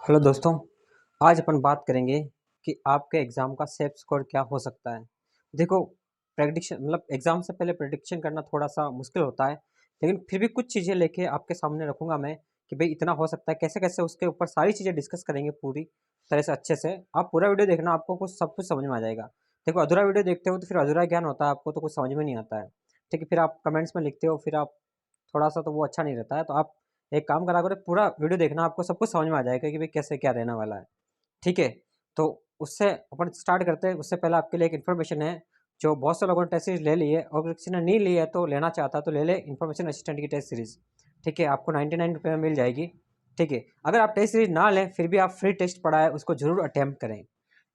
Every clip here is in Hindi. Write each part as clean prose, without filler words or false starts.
हेलो दोस्तों, आज अपन बात करेंगे कि आपके एग्ज़ाम का सेफ स्कोर क्या हो सकता है। देखो, प्रेडिक्शन मतलब एग्ज़ाम से पहले प्रेडिक्शन करना थोड़ा-सा मुश्किल होता है, लेकिन फिर भी कुछ चीज़ें लेके आपके सामने रखूँगा मैं कि भई इतना हो सकता है, कैसे-कैसे उसके ऊपर सारी चीज़ें डिस्कस करेंगे पूरी तरह से अच्छे से। आप पूरा वीडियो देखना, आपको सब कुछ समझ में आ जाएगा। देखो, अधूरा वीडियो देखते हो तो फिर अधूरा ज्ञान होता है, आपको तो कुछ समझ में नहीं आता है। ठीक है, फिर आप कमेंट्स में लिखते हो, फिर आप थोड़ा-सा तो वो अच्छा नहीं रहता है, तो आप एक काम करा करो, पूरा वीडियो देखना, आपको सब कुछ समझ में आ जाएगा कि भाई कैसे क्या रहने वाला है। ठीक है? तो उससे अपन स्टार्ट करते हैं। उससे पहले आपके लिए एक इन्फॉर्मेशन है, जो बहुत से लोगों ने टेस्ट सीरीज़ ले ली है, और अगर किसी ने नहीं ली है तो लेना चाहता है तो ले ले इन्फॉर्मेशन असिस्टेंट की टेस्ट सीरीज़। ठीक है? आपको 99 रुपये में मिल जाएगी। ठीक है? अगर आप टेस्ट सीरीज़ ना लें, फिर भी आप फ्री टेस्ट पड़ा है उसको ज़रूर अटेम्प्ट करें।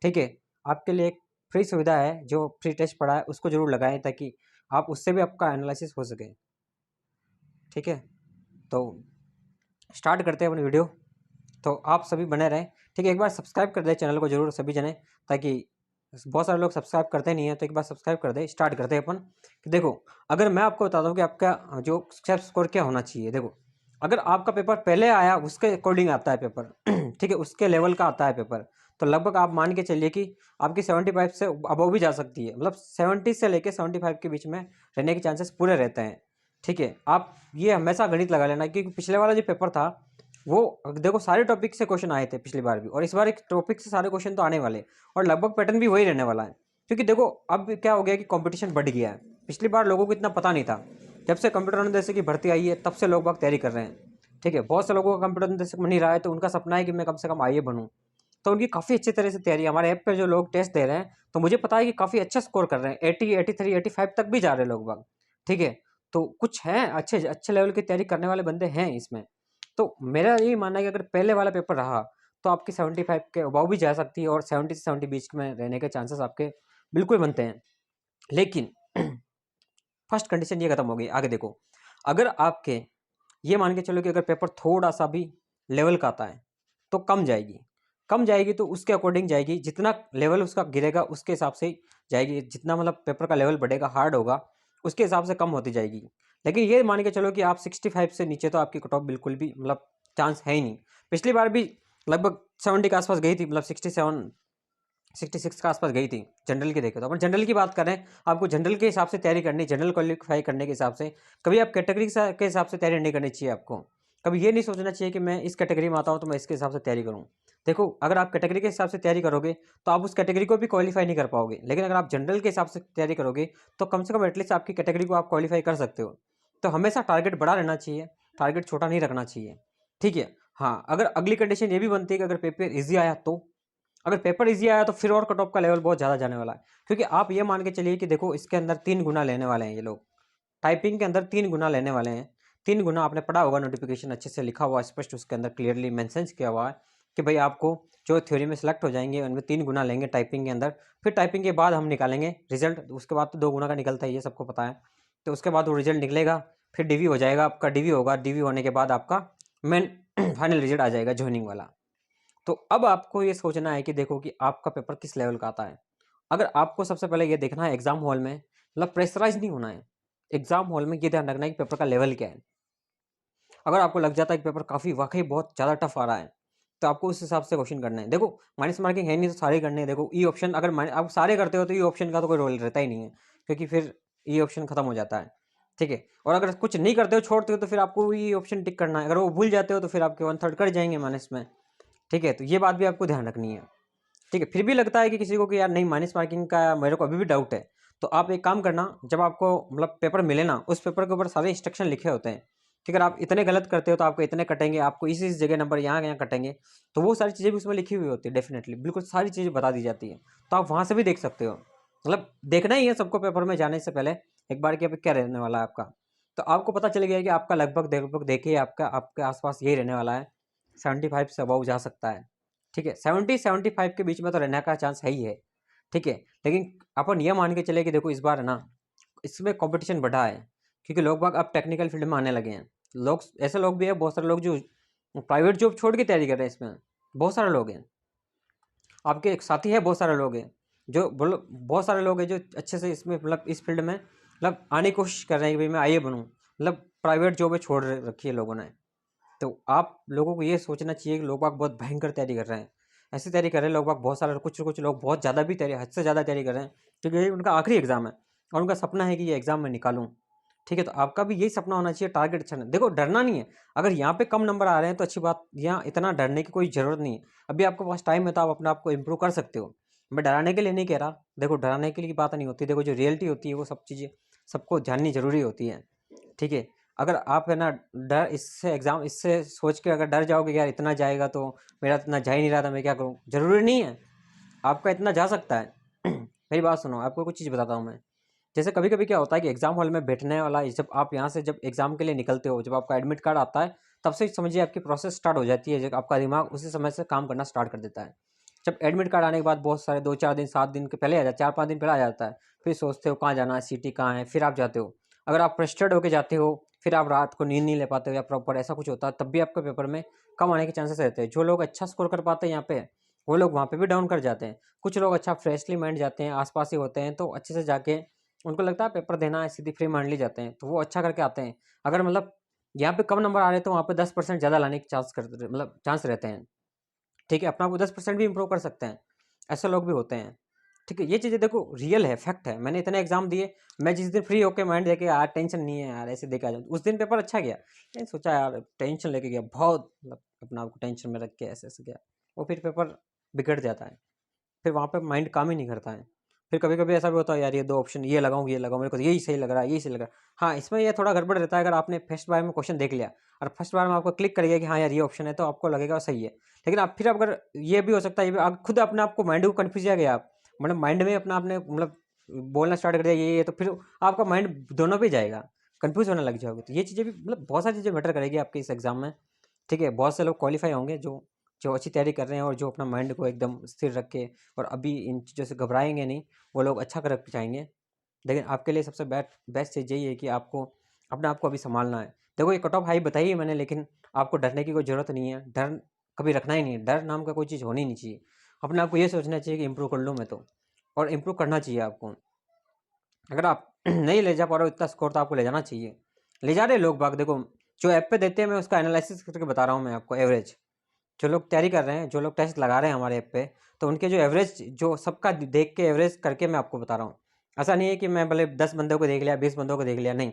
ठीक है? आपके लिए एक फ्री सुविधा है, जो फ्री टेस्ट पड़ा है उसको ज़रूर लगाएँ, ताकि आप उससे भी आपका एनालिसिस हो सके। ठीक है? तो स्टार्ट करते हैं अपनी वीडियो। तो आप सभी बने रहें। ठीक है, एक बार सब्सक्राइब कर दें चैनल को ज़रूर सभी जने, ताकि बहुत सारे लोग सब्सक्राइब करते नहीं हैं, तो एक बार सब्सक्राइब कर दें। स्टार्ट करते हैं अपन कि देखो, अगर मैं आपको बताता हूँ कि आपका जो सेल्फ स्कोर क्या होना चाहिए। देखो, अगर आपका पेपर पहले आया उसके अकॉर्डिंग आता है पेपर ठीक है, उसके लेवल का आता है पेपर, तो लगभग आप मान के चलिए कि आपकी 75 से अबव भी जा सकती है। मतलब 70 से लेकर 75 के बीच में रहने के चांसेस पूरे रहते हैं। ठीक है, आप ये हमेशा गणित लगा लेना, क्योंकि पिछले वाला जो पेपर था वो देखो सारे टॉपिक से क्वेश्चन आए थे पिछली बार भी, और इस बार एक टॉपिक से सारे क्वेश्चन तो आने वाले, और लगभग पैटर्न भी वही रहने वाला है। क्योंकि देखो, अब क्या हो गया कि कंपटीशन बढ़ गया है। पिछली बार लोगों को इतना पता नहीं था, जब से कंप्यूटर अनुदेशक की भर्ती आई है तब से लोग बाग तैयारी कर रहे हैं। ठीक है, बहुत से लोगों का कंप्यूटर अनुदेशक बन नहीं रहा है, तो उनका सपना है कि मैं कम से कम आईए बनूं। तो उनकी काफ़ी अच्छी तरह से तैयारी, हमारे ऐप पे जो लोग टेस्ट दे रहे हैं, तो मुझे पता है कि काफ़ी अच्छा स्कोर कर रहे हैं, 80 83 85 तक भी जा रहे हैं लोग बाग। ठीक है, तो कुछ हैं अच्छे अच्छे लेवल की तैयारी करने वाले बंदे हैं इसमें। तो मेरा यही मानना है कि अगर पहले वाला पेपर रहा तो आपकी 75 के अबाव भी जा सकती है, और 70 से 70 बीच में रहने के चांसेस आपके बिल्कुल बनते हैं। लेकिन फर्स्ट कंडीशन ये खत्म हो गई। आगे देखो, अगर आपके ये मान के चलो कि अगर पेपर थोड़ा सा भी लेवल का आता है तो कम जाएगी। कम जाएगी तो उसके अकॉर्डिंग जाएगी, जितना लेवल उसका गिरेगा उसके हिसाब से जाएगी, जितना मतलब पेपर का लेवल बढ़ेगा, हार्ड होगा, उसके हिसाब से कम होती जाएगी। लेकिन ये मान के चलो कि आप 65 से नीचे तो आपकी कट ऑफ बिल्कुल भी मतलब चांस है ही नहीं। पिछली बार भी लगभग 70 के आसपास गई थी, मतलब 67 66 के आसपास गई थी जनरल की। देखे तो अपन जनरल की बात करें, आपको जनरल के हिसाब से तैयारी करनी, जनरल क्वालिफाई करने के हिसाब से। कभी आप कैटेगरी के हिसाब से तैयारी नहीं करनी चाहिए आपको। कभी ये नहीं सोचना चाहिए कि मैं इस कैटेगरी में आता हूँ तो मैं इसके हिसाब से तैयारी करूँ। देखो, अगर आप कैटेगरी के हिसाब से तैयारी करोगे तो आप उस कैटेगरी को भी क्वालिफाई नहीं कर पाओगे, लेकिन अगर आप जनरल के हिसाब से तैयारी करोगे तो कम से कम एटलीस्ट आपकी कैटेगरी को आप क्वालिफाई कर सकते हो। तो हमेशा टारगेट बड़ा रहना चाहिए, टारगेट छोटा नहीं रखना चाहिए। ठीक है। हाँ, अगर अगली कंडीशन ये भी बनती है कि अगर पेपर ईजी आया तो, अगर पेपर इजी आया तो फिर और कट ऑफ का लेवल बहुत ज़्यादा जाने वाला है। क्योंकि आप ये मान के चलिए कि देखो, इसके अंदर 3 गुना लेने वाले हैं ये लोग। टाइपिंग के अंदर 3 गुना लेने वाले हैं। 3 गुना आपने पढ़ा होगा, नोटिफिकेशन अच्छे से लिखा हुआ स्पष्ट, उसके अंदर क्लियरली मेंशन किया हुआ है कि भाई आपको जो थ्योरी में सेलेक्ट हो जाएंगे उनमें 3 गुना लेंगे टाइपिंग के अंदर। फिर टाइपिंग के बाद हम निकालेंगे रिजल्ट, उसके बाद तो 2 गुना का निकलता है, ये सबको पता है। तो उसके बाद वो रिजल्ट निकलेगा, फिर डीवी हो जाएगा आपका, डीवी होगा, डीवी होने के बाद आपका मेन फाइनल रिजल्ट आ जाएगा ज्वाइनिंग वाला। तो अब आपको ये सोचना है कि देखो कि आपका पेपर किस लेवल का आता है। अगर आपको सबसे पहले ये देखना है एग्जाम हॉल में, मतलब प्रेशराइज नहीं होना है। एग्जाम हॉल में ये ध्यान रखना है कि पेपर का लेवल क्या है। अगर आपको लग जाता है कि पेपर काफ़ी वाकई बहुत ज़्यादा टफ आ रहा है, तो आपको उस हिसाब से क्वेश्चन करना है। देखो, माइनस मार्किंग है नहीं तो सारे करने हैं। देखो, ई ऑप्शन अगर आप सारे करते हो तो ई ऑप्शन का तो कोई रोल रहता ही नहीं है, क्योंकि फिर ई ऑप्शन खत्म हो जाता है। ठीक है, और अगर कुछ नहीं करते हो, छोड़ते हो, तो फिर आपको ई ऑप्शन टिक करना है। अगर वो भूल जाते हो तो फिर आपके 1/3 कट जाएंगे माइनस में। ठीक है, तो ये बात भी आपको ध्यान रखनी है। ठीक है, फिर भी लगता है कि किसी को कि यार नहीं, माइनस मार्किंग का मेरे को अभी भी डाउट है, तो आप एक काम करना, जब आपको मतलब पेपर मिले ना, उस पेपर के ऊपर सारे इंस्ट्रक्शन लिखे होते हैं कि अगर आप इतने गलत करते हो तो आपको इतने कटेंगे, आपको इस जगह नंबर यहाँ यहाँ कटेंगे। तो वो सारी चीज़ें भी उसमें लिखी हुई होती है, डेफिनेटली बिल्कुल सारी चीज़ें बता दी जाती है। तो आप वहाँ से भी देख सकते हो। मतलब देखना ही है सबको पेपर में जाने से पहले एक बार कि क्या रहने वाला है आपका। तो आपको पता चल गया कि आपका लगभग लगभग देखिए आपका आपके आसपास यही रहने वाला है, 75 से अबव जा सकता है। ठीक है, 70-75 के बीच में तो रहने का चांस है ही है। ठीक है, लेकिन अपन ये मान के चले कि देखो, इस बार है ना, इसमें कंपटीशन बढ़ा है, क्योंकि लोग बाग अब टेक्निकल फील्ड में आने लगे हैं। लोग, ऐसे लोग भी है, बहुत सारे लोग जो प्राइवेट जॉब छोड़ के तैयारी कर रहे हैं इसमें, बहुत सारे लोग हैं। आपके एक साथी है, बहुत सारे लोग हैं जो बोलो, बहुत सारे लोग हैं जो अच्छे से इसमें मतलब इस फील्ड में मतलब आने की कोशिश कर रहे हैं कि भाई मैं आइए बनूँ, मतलब प्राइवेट जॉब छोड़ रखी है लोगों ने। तो आप लोगों को ये सोचना चाहिए कि लोग बाग बहुत भयंकर तैयारी कर रहे हैं, ऐसी तैयारी कर रहे हैं लोग बाग बहुत सारे, कुछ लोग बहुत ज़्यादा भी तैयारी, हद से ज़्यादा तैयारी कर रहे हैं, क्योंकि ये उनका आखिरी एग्ज़ाम है और उनका सपना है कि ये एग्ज़ाम मैं निकालूँ। ठीक है, तो आपका भी यही सपना होना चाहिए, टारगेट अच्छा। देखो, डरना नहीं है। अगर यहाँ पे कम नंबर आ रहे हैं तो अच्छी बात, यहाँ इतना डरने की कोई ज़रूरत नहीं है। अभी आपके पास टाइम है तो आप अपने आप को इम्प्रूव कर सकते हो। मैं डराने के लिए नहीं कह रहा, देखो डराने के लिए बात नहीं होती। देखो, जो रियलिटी होती है वो सब चीज़ें सबको जाननी ज़रूरी होती है। ठीक है, अगर आप है ना डर इससे एग्ज़ाम इससे सोच के अगर डर जाओगे यार इतना जाएगा तो मेरा इतना जा ही नहीं रहा था, मैं क्या करूँ, ज़रूरी नहीं है, आपका इतना जा सकता है। मेरी बात सुनो, आपको कुछ चीज़ बताता हूँ मैं। जैसे कभी कभी क्या होता है कि एग्जाम हॉल में बैठने वाला, जब आप यहाँ से जब एग्जाम के लिए निकलते हो, जब आपका एडमिट कार्ड आता है, तब से समझिए आपकी प्रोसेस स्टार्ट हो जाती है, जब आपका दिमाग उसी समय से काम करना स्टार्ट कर देता है। जब एडमिट कार्ड आने के बाद बहुत सारे 2-4 दिन 7 दिन के पहले आ जाता है, 4-5 दिन पहले आ जाता है, फिर सोचते हो कहाँ जाना है, सिटी कहाँ है, फिर आप जाते हो। अगर आप फ्रस्ट्रेट होकर जाते हो, फिर आप रात को नींद नहीं ले पाते हो या प्रॉपर ऐसा कुछ होता है, तब भी आपके पेपर में कम आने के चांसेस रहते हैं। जो लोग अच्छा स्कोर कर पाते हैं यहाँ पे, वो लोग वहाँ पे भी डाउन कर जाते हैं। कुछ लोग अच्छा फ्रेशली माइंड जाते हैं, आसपास ही होते हैं, तो अच्छे से जाके उनको लगता है पेपर देना है, सीधी फ्री माइंडली जाते हैं, तो वो अच्छा करके आते हैं। अगर मतलब यहाँ पे कम नंबर आ रहे हैं तो वहाँ पे 10% ज़्यादा लाने के चांस रहते हैं। ठीक है, अपना आप 10% भी इंप्रूव कर सकते हैं, ऐसे लोग भी होते हैं। ठीक है, ये चीज़ें देखो रियल है, फैक्ट है। मैंने इतने एग्जाम दिए, मैं जिस दिन फ्री होकर माइंड देके यार टेंशन नहीं है यार, ऐसे देके आ जाऊँ, उस दिन पेपर अच्छा गया। मैंने सोचा यार टेंशन लेके गया बहुत, मतलब अपना आपको टेंशन में रख के ऐसे ऐसे गया, वो फिर पेपर बिगड़ जाता है, फिर वहाँ पे माइंड काम ही नहीं करता है। फिर कभी कभी ऐसा भी होता है यार ये 2 ऑप्शन, ये लगाऊँ ये लगाऊँ, मेरे को तो यही सही लग रहा है, यही सही लग रहा है। हाँ, इसमें ये थोड़ा गड़बड़ रहता है, अगर आपने फर्स्ट बार में क्वेश्चन देख लिया और फर्स्ट बार में आपको क्लिक कर गया कि हाँ यार ये ऑप्शन है, तो आपको लगेगा सही है। लेकिन आप फिर अगर ये भी हो सकता है, ये भी आप खुद अपने आप को माइंड को कन्फ्यूज आ गया आप, मतलब माइंड में अपना आपने मतलब बोलना स्टार्ट कर दिया ये, तो फिर आपका माइंड दोनों पे जाएगा, कन्फ्यूज होने लग जाओगे। तो ये चीज़ें भी मतलब बहुत सारी चीज़ें मैटर करेगी आपके इस एग्जाम में। ठीक है, बहुत से लोग क्वालिफाई होंगे जो जो अच्छी तैयारी कर रहे हैं और जो अपना माइंड को एकदम स्थिर रख के और अभी इन चीज़ों से घबराएंगे नहीं, वो लोग अच्छा कर जाएंगे। लेकिन आपके लिए सबसे बेस्ट चीज़ यही है कि आपको अपने आप को अभी संभालना है। देखो, ये कट ऑफ हाई बताई है मैंने, लेकिन आपको डरने की कोई ज़रूरत नहीं है, डर कभी रखना ही नहीं है, डर नाम का कोई चीज़ होनी नहीं चाहिए। अपने आप को ये सोचना चाहिए कि इम्प्रूव कर लूँ मैं तो, और इम्प्रूव करना चाहिए आपको। अगर आप नहीं ले जा पा रहे हो इतना स्कोर, तो आपको ले जाना चाहिए। ले जा रहे लोग बाग, देखो जो ऐप पे देते हैं, मैं उसका एनालिसिस करके बता रहा हूँ मैं आपको। एवरेज जो लोग तैयारी कर रहे हैं, जो लोग टेस्ट लगा रहे हैं हमारे ऐप पे, तो उनके जो एवरेज, जो सबका देख के एवरेज करके मैं आपको बता रहा हूँ। ऐसा नहीं है कि मैं भले 10 बंदों को देख लिया, 20 बंदों को देख लिया, नहीं,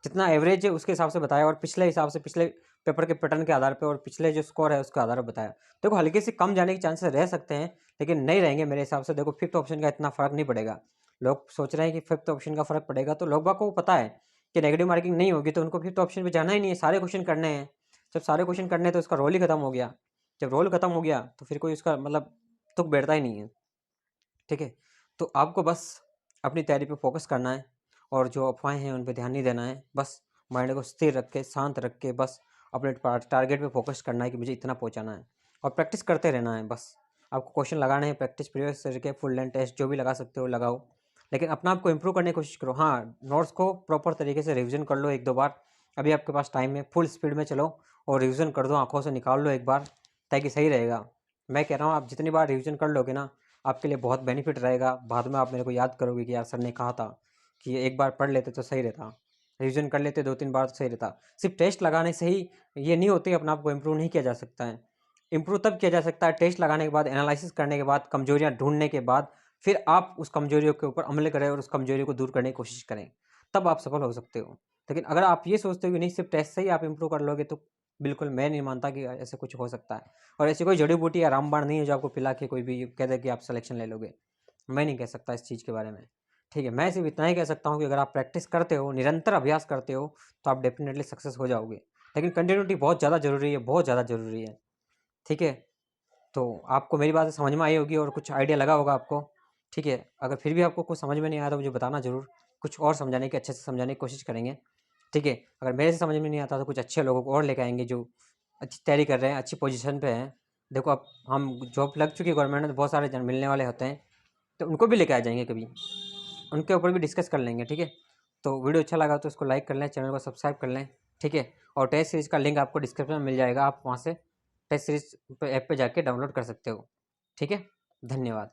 जितना एवरेज है उसके हिसाब से बताया, और पिछले हिसाब से पिछले पेपर के पैटर्न के आधार पे और पिछले जो स्कोर है उसके आधार पर बताया। देखो, हल्के से कम जाने के चांसेस रह सकते हैं, लेकिन नहीं रहेंगे मेरे हिसाब से। देखो, फिफ्थ ऑप्शन का इतना फर्क नहीं पड़ेगा। लोग सोच रहे हैं कि फिफ्थ ऑप्शन का फर्क पड़ेगा, तो लोग बाग को पता है कि नेगेटिव मार्किंग नहीं होगी, तो उनको फिफ्थ ऑप्शन पे जाना ही नहीं है, सारे क्वेश्चन करने हैं। जब सारे क्वेश्चन करने हैं तो उसका रोल ही खत्म हो गया। जब रोल खत्म हो गया तो फिर कोई उसका मतलब तुक बैठता ही नहीं है। ठीक है, तो आपको बस अपनी तैयारी पे फोकस करना है, और जो अफवाहें हैं उन पे ध्यान नहीं देना है। बस माइंड को स्थिर रख के, शांत रख के, बस अपने टारगेट पे फोकस करना है कि मुझे इतना पहुंचाना है, और प्रैक्टिस करते रहना है। बस आपको क्वेश्चन लगाने हैं, प्रैक्टिस प्रीवियस करके फुल लेंथ टेस्ट जो भी लगा सकते हो लगाओ, लेकिन अपना आपको इम्प्रूव करने की कोशिश करो। हाँ, नोट्स को प्रॉपर तरीके से रिविजन कर लो 1-2 बार, अभी आपके पास टाइम है, फुल स्पीड में चलो और रिविजन कर दो, आंखों से निकाल लो एक बार, ताकि सही रहेगा। मैं कह रहा हूँ आप जितनी बार रिविजन कर लोगे ना, आपके लिए बहुत बेनिफिट रहेगा। बाद में आप मेरे को याद करोगे कि यार सर ने कहा था कि एक बार पढ़ लेते तो सही रहता, रिविजन कर लेते 2-3 बार तो सही रहता। सिर्फ टेस्ट लगाने से ही ये नहीं होती, अपने आप को इम्प्रूव नहीं किया जा सकता है। इम्प्रूव तब किया जा सकता है टेस्ट लगाने के बाद, एनालिसिस करने के बाद, कमजोरियाँ ढूंढने के बाद, फिर आप उस कमजोरियों के ऊपर अमल करें और उस कमजोरी को दूर करने की कोशिश करें, तब आप सफल हो सकते हो। लेकिन अगर आप ये सोचते हो कि नहीं सिर्फ टेस्ट से ही आप इम्प्रूव कर लोगे, तो बिल्कुल मैं नहीं मानता कि ऐसे कुछ हो सकता है। और ऐसी कोई जड़ी बूटी या रामबाण नहीं है जो आपको पिला के कोई भी कह दे कि आप सिलेक्शन ले लोगे। मैं नहीं कह सकता इस चीज़ के बारे में। ठीक है, मैं सिर्फ इतना ही कह सकता हूँ कि अगर आप प्रैक्टिस करते हो, निरंतर अभ्यास करते हो, तो आप डेफिनेटली सक्सेस हो जाओगे। लेकिन कंटिन्यूटी बहुत ज़्यादा ज़रूरी है, बहुत ज़्यादा ज़रूरी है। ठीक है, तो आपको मेरी बातें समझ में आई होगी और कुछ आइडिया लगा होगा आपको। ठीक है, अगर फिर भी आपको कुछ समझ में नहीं आया तो मुझे बताना ज़रूर, कुछ और समझाने की, अच्छे से समझाने की कोशिश करेंगे। ठीक है, अगर मेरे से समझ में नहीं आता तो कुछ अच्छे लोगों को और लेके आएंगे जो अच्छी तैयारी कर रहे हैं, अच्छी पोजीशन पे हैं। देखो, अब हम जॉब लग चुकी है गवर्नमेंट में, तो बहुत सारे जन मिलने वाले होते हैं, तो उनको भी लेके आ जाएंगे कभी, उनके ऊपर भी डिस्कस कर लेंगे। ठीक है, तो वीडियो अच्छा लगा तो उसको लाइक कर लें, चैनल को सब्सक्राइब कर लें। ठीक है, और टेस्ट सीरीज़ का लिंक आपको डिस्क्रिप्शन में मिल जाएगा, आप वहाँ से टेस्ट सीरीज़ ऐप पे जाके डाउनलोड कर सकते हो। ठीक है, धन्यवाद।